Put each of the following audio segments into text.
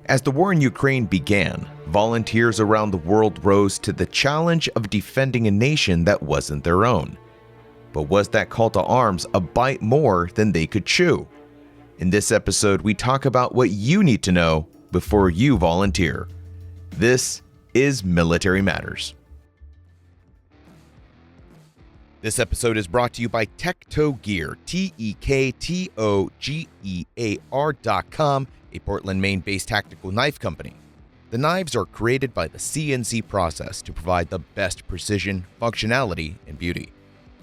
As the war in Ukraine began, volunteers around the world rose to the challenge of defending a nation that wasn't their own. But was that call to arms a bite more than they could chew? In this episode, we talk about what you need to know before you volunteer. This is Military Matters. This episode is brought to you by Tekto Gear, TEKTOGEAR.com, a Portland, Maine-based tactical knife company. The knives are created by the CNC process to provide the best precision, functionality, and beauty.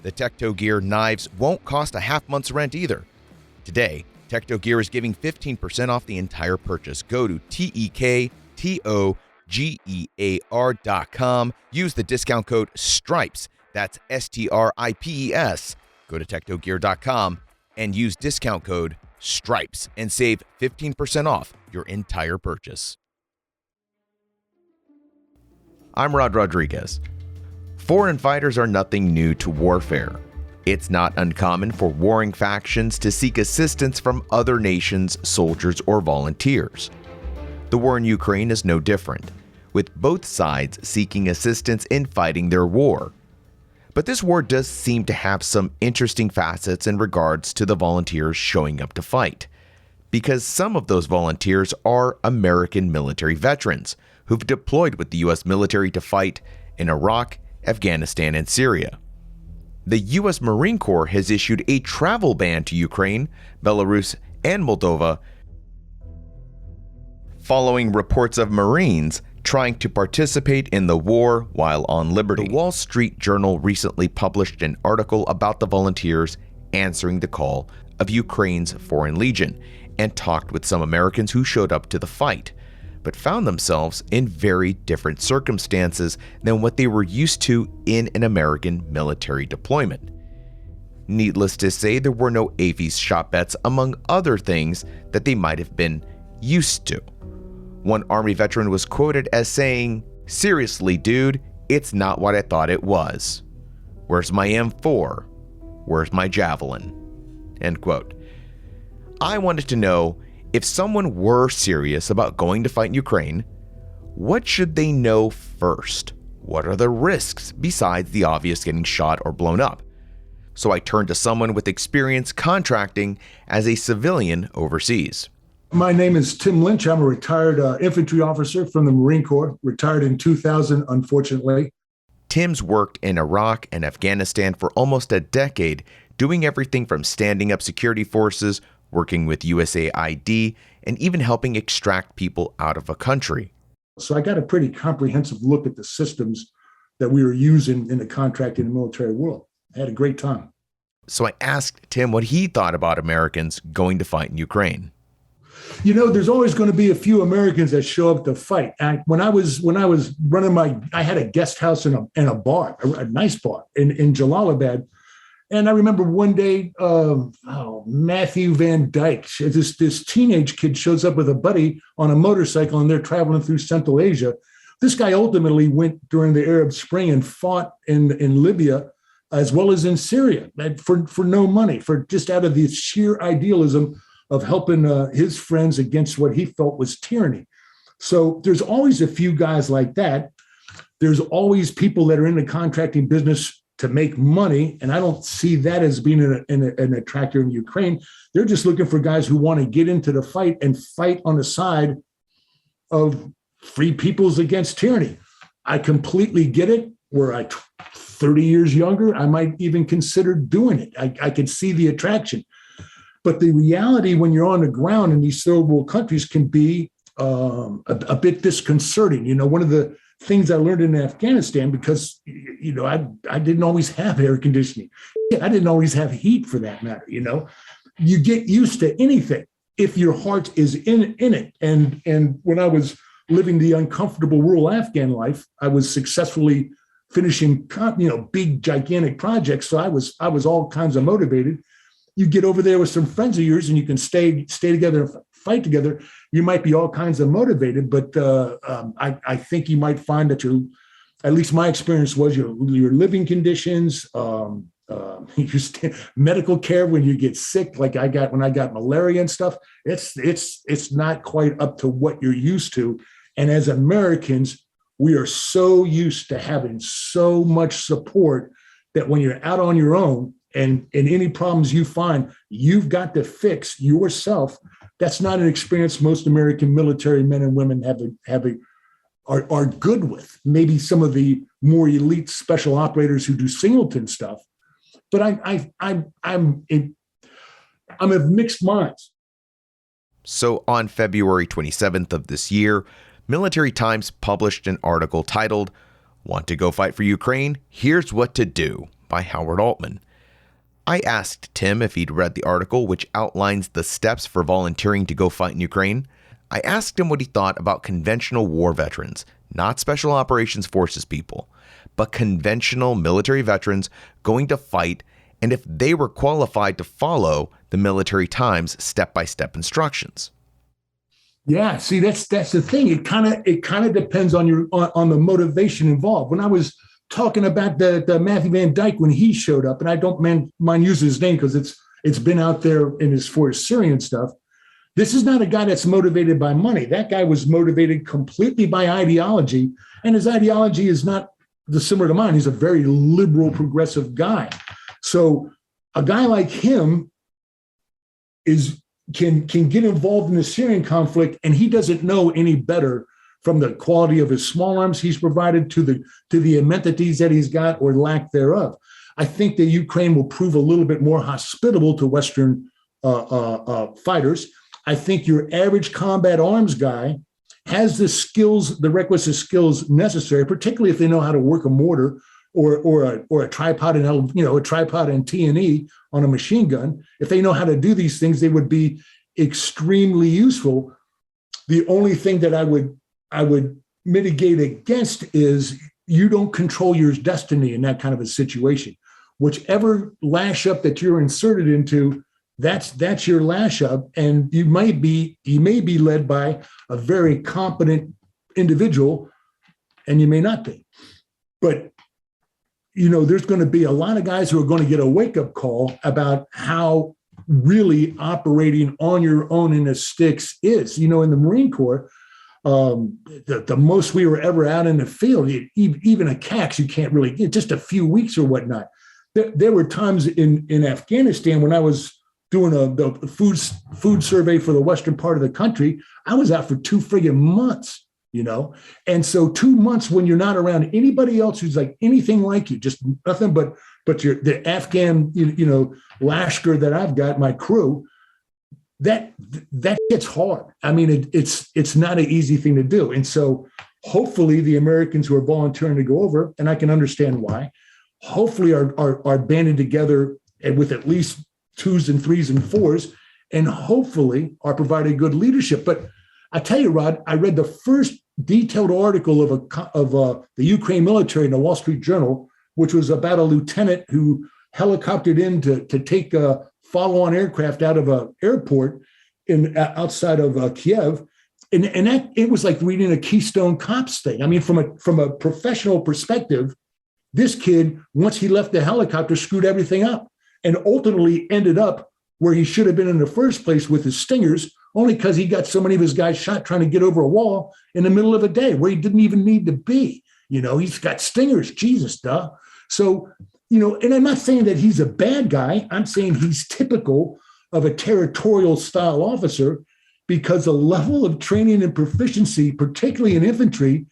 The Tekto Gear knives won't cost a half month's rent either. Today, Tekto Gear is giving 15% off the entire purchase. Go to TEKTOGEAR.com. Use the discount code STRIPES. That's STRIPES. Go to tektogear.com and use discount code STRIPES and save 15% off your entire purchase. I'm Rod Rodriguez. Foreign fighters are nothing new to warfare. It's not uncommon for warring factions to seek assistance from other nations' soldiers or volunteers. The war in Ukraine is no different, with both sides seeking assistance in fighting their war. But this war does seem to have some interesting facets in regards to the volunteers showing up to fight, because some of those volunteers are American military veterans who've deployed with the U.S. military to fight in Iraq, Afghanistan, and Syria. The U.S. Marine Corps has issued a travel ban to Ukraine, Belarus, and Moldova following reports of Marines trying to participate in the war while on liberty. The Wall Street Journal recently published an article about the volunteers answering the call of Ukraine's Foreign Legion and talked with some Americans who showed up to the fight, but found themselves in very different circumstances than what they were used to in an American military deployment. Needless to say, there were no Avies shot bets, among other things that they might have been used to. One Army veteran was quoted as saying, "Seriously, dude, it's not what I thought it was. Where's my M4? Where's my Javelin?" End quote. I wanted to know, if someone were serious about going to fight in Ukraine, what should they know first? What are the risks besides the obvious getting shot or blown up? So I turned to someone with experience contracting as a civilian overseas. My name is Tim Lynch. I'm a retired infantry officer from the Marine Corps, retired in 2000, unfortunately. Tim's worked in Iraq and Afghanistan for almost a decade, doing everything from standing up security forces, working with USAID, and even helping extract people out of a country. So I got a pretty comprehensive look at the systems that we were using in the contracting and military world. I had a great time. So I asked Tim what he thought about Americans going to fight in Ukraine. You know, there's always going to be a few Americans that show up to fight. When I was running I had a guest house and a bar, a nice bar in Jalalabad. And I remember one day, Matthew Van Dyke, this teenage kid shows up with a buddy on a motorcycle, and they're traveling through Central Asia. This guy ultimately went during the Arab Spring and fought in Libya as well as in Syria for no money, for just out of the sheer idealism of helping his friends against what he felt was tyranny. So there's always a few guys like that. There's always people that are in the contracting business to make money, and I don't see that as being an attractor in Ukraine. They're just looking for guys who want to get into the fight and fight on the side of free peoples against tyranny. I completely get it. Were I 30 years younger, I might even consider doing it. I can see the attraction. But the reality when you're on the ground in these third world countries can be a bit disconcerting. You know, one of the things I learned in Afghanistan, because, you know, I didn't always have air conditioning. I didn't always have heat, for that matter. You know, you get used to anything if your heart is in it. And when I was living the uncomfortable rural Afghan life, I was successfully finishing, big, gigantic projects. So I was all kinds of motivated. You get over there with some friends of yours and you can stay together and fight together. You might be all kinds of motivated, but I think you might find that at least my experience was your living conditions, Medical care when you get sick, like I got when I got malaria and stuff. It's not quite up to what you're used to. And as Americans, we are so used to having so much support that when you're out on your own and any problems you find, you've got to fix yourself. That's not an experience most American military men and women are good with. Maybe some of the more elite special operators who do singleton stuff, but I'm of mixed minds. So on February 27th of this year, Military Times published an article titled, "Want to go fight for Ukraine? Here's what to do," by Howard Altman. I asked Tim if he'd read the article, which outlines the steps for volunteering to go fight in Ukraine. I asked him what he thought about conventional war veterans, not Special Operations Forces people, but conventional military veterans going to fight, and if they were qualified to follow the Military Times step-by-step instructions. Yeah, see, that's the thing. It kind of depends on the motivation involved. When I was talking about the Matthew Van Dyke when he showed up, and I don't mind using his name because it's been out there for his Syrian stuff. This is not a guy that's motivated by money. That guy was motivated completely by ideology, and his ideology is not similar to mine. He's a very liberal, progressive guy. So a guy like him can get involved in the Syrian conflict, and he doesn't know any better from the quality of his small arms he's provided to the amenities that he's got or lack thereof. I think that Ukraine will prove a little bit more hospitable to Western fighters. I think your average combat arms guy has the skills, the requisite skills necessary, particularly if they know how to work a mortar or a tripod and a tripod and T&E on a machine gun. If they know how to do these things, they would be extremely useful. The only thing that I would mitigate against is you don't control your destiny in that kind of a situation. Whichever lash up that you're inserted into, that's your lash up, and you may be led by a very competent individual, and you may not be. But there's going to be a lot of guys who are going to get a wake-up call about how really operating on your own in the sticks is. In the Marine Corps, the most we were ever out in the field, even a CAX, you can't really get just a few weeks or whatnot. There were times in Afghanistan when I was doing the food survey for the western part of the country, I was out for 2 friggin' months, And so 2 months when you're not around anybody else who's like anything like you, just nothing but the Afghan, Lashkar that I've got, my crew, that gets hard. I mean, it's not an easy thing to do. And so hopefully the Americans who are volunteering to go over, and I can understand why, hopefully are banded together and with at least 2s and 3s and 4s, and hopefully are providing good leadership. But I tell you, Rod, I read the first detailed article of the Ukraine military in the Wall Street Journal, which was about a lieutenant who helicoptered in to take a follow-on aircraft out of an airport outside of Kiev, and that it was like reading a Keystone Cops thing. I mean, from a professional perspective, this kid, once he left the helicopter, screwed everything up, and ultimately ended up where he should have been in the first place with his stingers, only because he got so many of his guys shot trying to get over a wall in the middle of a day where he didn't even need to be. He's got stingers, Jesus, duh. So, and I'm not saying that he's a bad guy. I'm saying he's typical of a territorial style officer, because the level of training and proficiency, particularly in infantry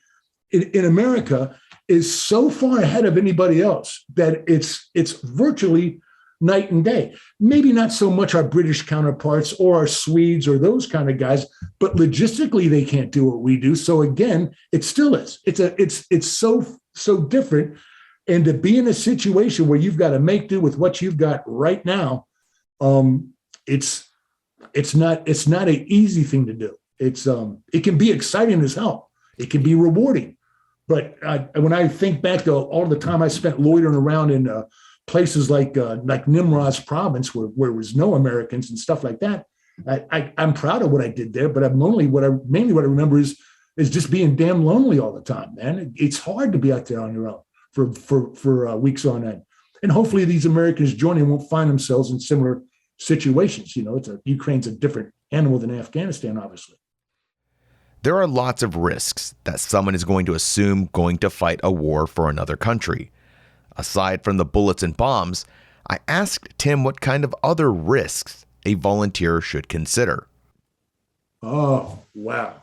in America, is so far ahead of anybody else that it's virtually night and day. Maybe not so much our British counterparts or our Swedes or those kind of guys, but logistically they can't do what we do. So again, it still is. It's so different. And to be in a situation where you've got to make do with what you've got right now, it's not an easy thing to do. It can be exciting as hell. It can be rewarding. But when I think back to all the time I spent loitering around in places like Nimrod's province, where there was no Americans and stuff like that, I'm proud of what I did there. But mainly what I remember is just being damn lonely all the time, man. It's hard to be out there on your own for weeks on end. And hopefully these Americans joining won't find themselves in similar situations. Ukraine's a different animal than Afghanistan, obviously. There are lots of risks that someone is going to assume going to fight a war for another country. Aside from the bullets and bombs, I asked Tim what kind of other risks a volunteer should consider. Oh, wow.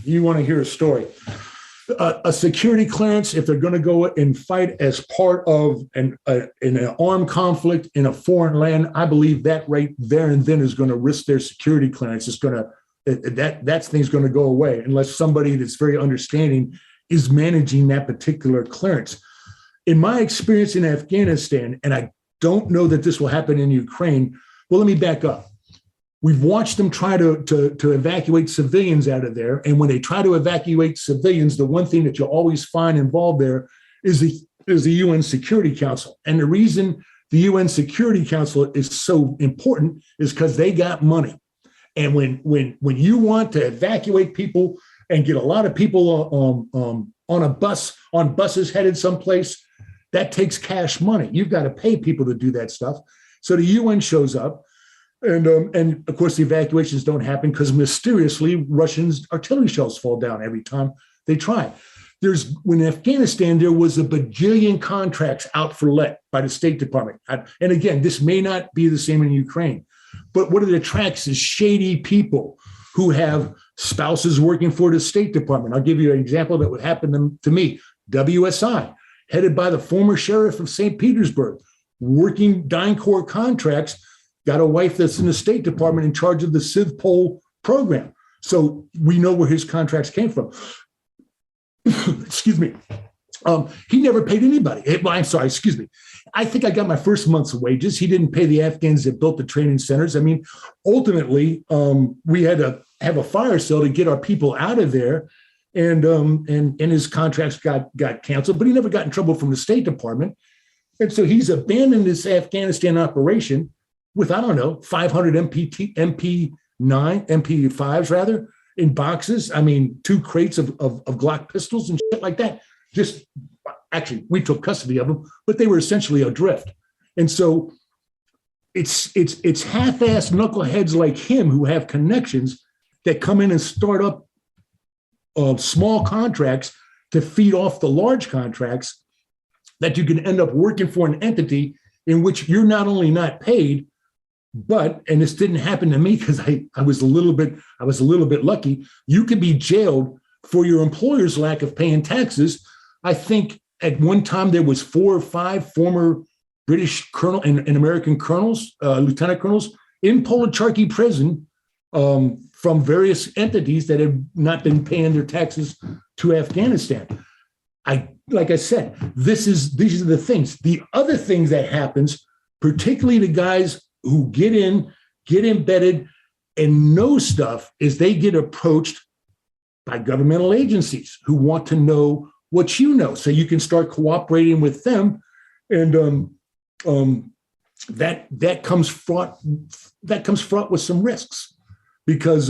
You want to hear a story. A security clearance, if they're going to go and fight as part of in an armed conflict in a foreign land, I believe that right there and then is going to risk their security clearance. It's going to that thing's going to go away unless somebody that's very understanding is managing that particular clearance. In my experience in Afghanistan, and I don't know that this will happen in Ukraine. Well, let me back up. We've watched them try to evacuate civilians out of there. And when they try to evacuate civilians, the one thing that you'll always find involved there is the UN Security Council. And the reason the UN Security Council is so important is because they got money. And when you want to evacuate people and get a lot of people on a bus, on buses headed someplace, that takes cash money. You've got to pay people to do that stuff. So the UN shows up. And of course, the evacuations don't happen because mysteriously Russians' artillery shells fall down every time they try. When in Afghanistan, there was a bajillion contracts out for let by the State Department. And again, this may not be the same in Ukraine, but what it attracts is shady people who have spouses working for the State Department. I'll give you an example that would happen to me. WSI, headed by the former sheriff of St. Petersburg, working DynCorp contracts, got a wife that's in the State Department in charge of the CivPol program. So we know where his contracts came from. Excuse me. He never paid anybody. I'm sorry, excuse me. I think I got my first month's wages. He didn't pay the Afghans that built the training centers. I mean, ultimately, we had to have a fire sale to get our people out of there. And his contracts got canceled, but he never got in trouble from the State Department. And so he's abandoned this Afghanistan operation with, 500 MP5s rather, in boxes. I mean, 2 crates of Glock pistols and shit like that. Actually, we took custody of them, but they were essentially adrift. And so it's half-assed knuckleheads like him who have connections that come in and start up small contracts to feed off the large contracts that you can end up working for an entity in which you're not only not paid, but, and this didn't happen to me because I was a little bit lucky, you could be jailed for your employer's lack of paying taxes. I think at one time there was 4 or 5 former British colonel and American colonels, lieutenant colonels in Polocharki prison from various entities that have not been paying their taxes to Afghanistan. Like I said, these are the things. The other things that happens, particularly the guys who get embedded and know stuff, is they get approached by governmental agencies who want to know what you know, so you can start cooperating with them, and that comes fraught with some risks, because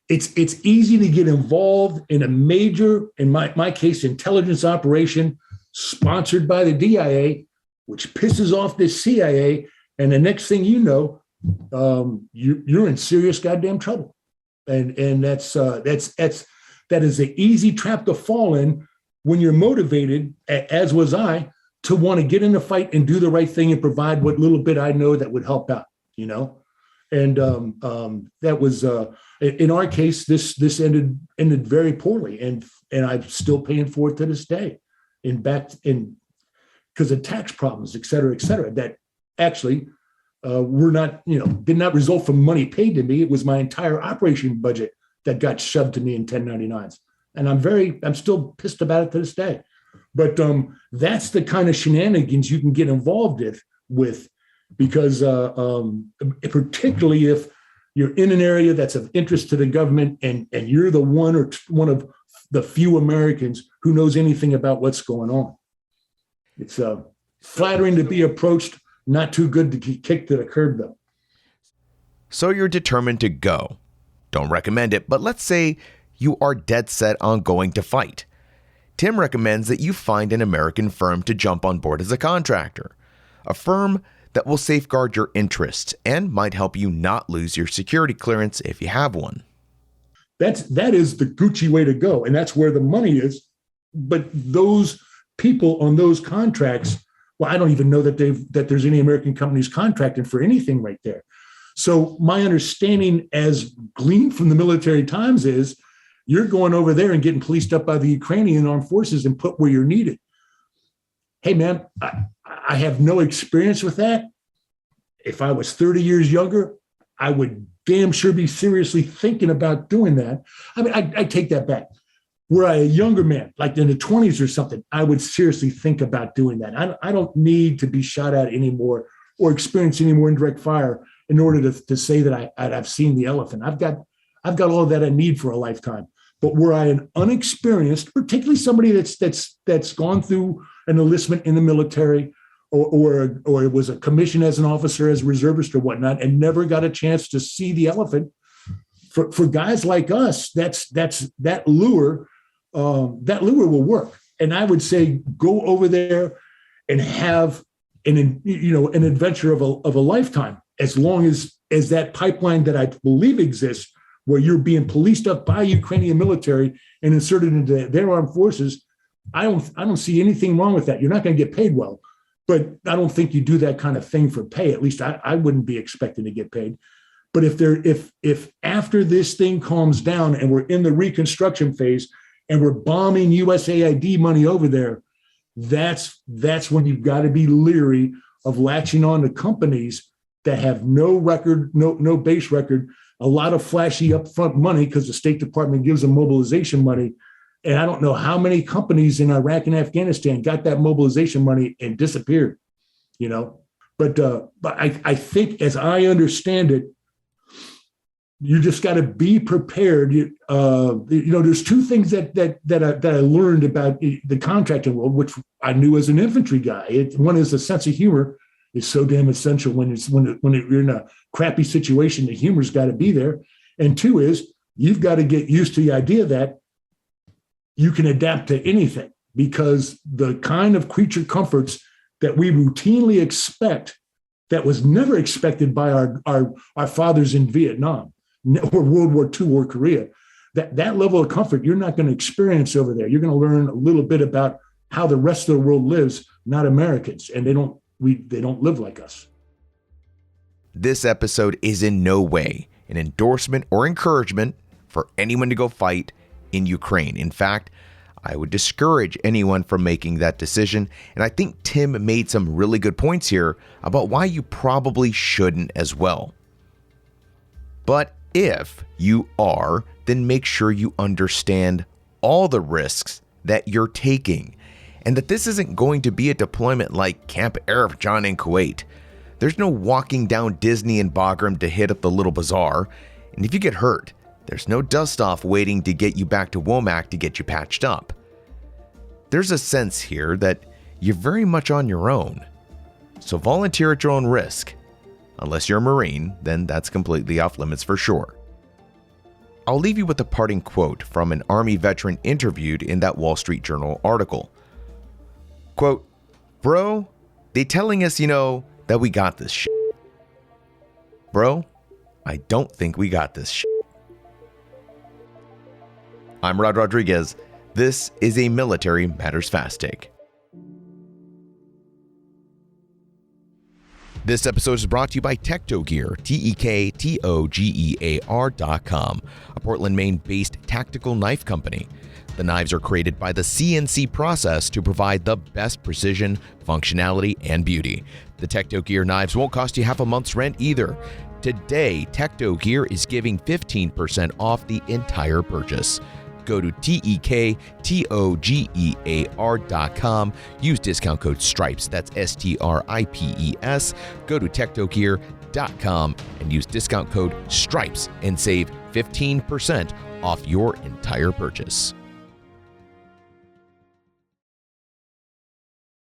it's easy to get involved in a major, in my case, intelligence operation sponsored by the DIA, which pisses off the CIA, and the next thing you know, you're in serious goddamn trouble, and that is an easy trap to fall in when you're motivated, as was I, to want to get in the fight and do the right thing and provide what little bit I know that would help out, And that was, in our case, this ended very poorly, and I'm still paying for it to this day, because of tax problems, et cetera, that actually were not, did not result from money paid to me. It was my entire operation budget that got shoved to me in 1099s. And I'm still pissed about it to this day. But that's the kind of shenanigans you can get involved with, because particularly if you're in an area that's of interest to the government, and you're the one of the few Americans who knows anything about what's going on. It's flattering to be approached, not too good to get kicked to the curb, though. So you're determined to go. Don't recommend it, but let's say you are dead set on going to fight. Tim recommends that you find an American firm to jump on board as a contractor, a firm that will safeguard your interests and might help you not lose your security clearance if you have one. That is the Gucci way to go, and that's where the money is. But those people on those contracts, well, I don't even know that there's any American companies contracting for anything right there. So my understanding, as gleaned from the Military Times, is you're going over there and getting policed up by the Ukrainian armed forces and put where you're needed. Hey, man, I have no experience with that. If I was 30 years younger, I would damn sure be seriously thinking about doing that. I mean, I take that back. Were I a younger man, like in the 20s or something, I would seriously think about doing that. I don't need to be shot at anymore or experience any more indirect fire in order to say that I've seen the elephant. I've got all of that I need for a lifetime. But were I an unexperienced, particularly somebody that's gone through an enlistment in the military, or was a commission as an officer, as a reservist or whatnot, and never got a chance to see the elephant, for guys like us, that lure will work. And I would say go over there and have an adventure of a lifetime, as long as that pipeline that I believe exists, where you're being policed up by Ukrainian military and inserted into their armed forces. I don't see anything wrong with that. You're not going to get paid well, but I don't think you do that kind of thing for pay. At least I wouldn't be expecting to get paid. But if after this thing calms down and we're in the reconstruction phase and we're bombing USAID money over there, that's when you've got to be leery of latching on to companies that have no record, no base record, a lot of flashy upfront money because the State Department gives them mobilization money. And I don't know how many companies in Iraq and Afghanistan got that mobilization money and disappeared, But I think, as I understand it, you just got to be prepared. There's two things that I learned about the contracting world, which I knew as an infantry guy. One is a sense of humor is so damn essential when you're in a crappy situation. The humor's got to be there. And two is you've got to get used to the idea that you can adapt to anything, because the kind of creature comforts that we routinely expect, that was never expected by our fathers in Vietnam or World War II or Korea, that level of comfort you're not going to experience over there. You're going to learn a little bit about how the rest of the world lives, not Americans, and they don't live like us. This episode is in no way an endorsement or encouragement for anyone to go fight in Ukraine. In fact, I would discourage anyone from making that decision, and I think Tim made some really good points here about why you probably shouldn't as well. But if you are, then make sure you understand all the risks that you're taking, and that this isn't going to be a deployment like Camp Arif Jan in Kuwait. There's no walking down Disney and Bagram to hit up the little bazaar, and if you get hurt, there's no dust-off waiting to get you back to Womack to get you patched up. There's a sense here that you're very much on your own, so volunteer at your own risk. Unless you're a Marine, then that's completely off limits for sure. I'll leave you with a parting quote from an Army veteran interviewed in that Wall Street Journal article. Quote, "Bro, they telling us, that we got this shit. Bro, I don't think we got this shit." I'm Rod Rodriguez. This is a Military Matters Fast Take. This episode is brought to you by Tektogear, TEKTOGEAR.com, a Portland, Maine-based tactical knife company. The knives are created by the CNC process to provide the best precision, functionality, and beauty. The Tektogear knives won't cost you half a month's rent either. Today, Tektogear is giving 15% off the entire purchase. Go to TEKTOGEAR.com. Use discount code STRIPES. That's STRIPES. Go to Tektogear.com and use discount code STRIPES and save 15% off your entire purchase.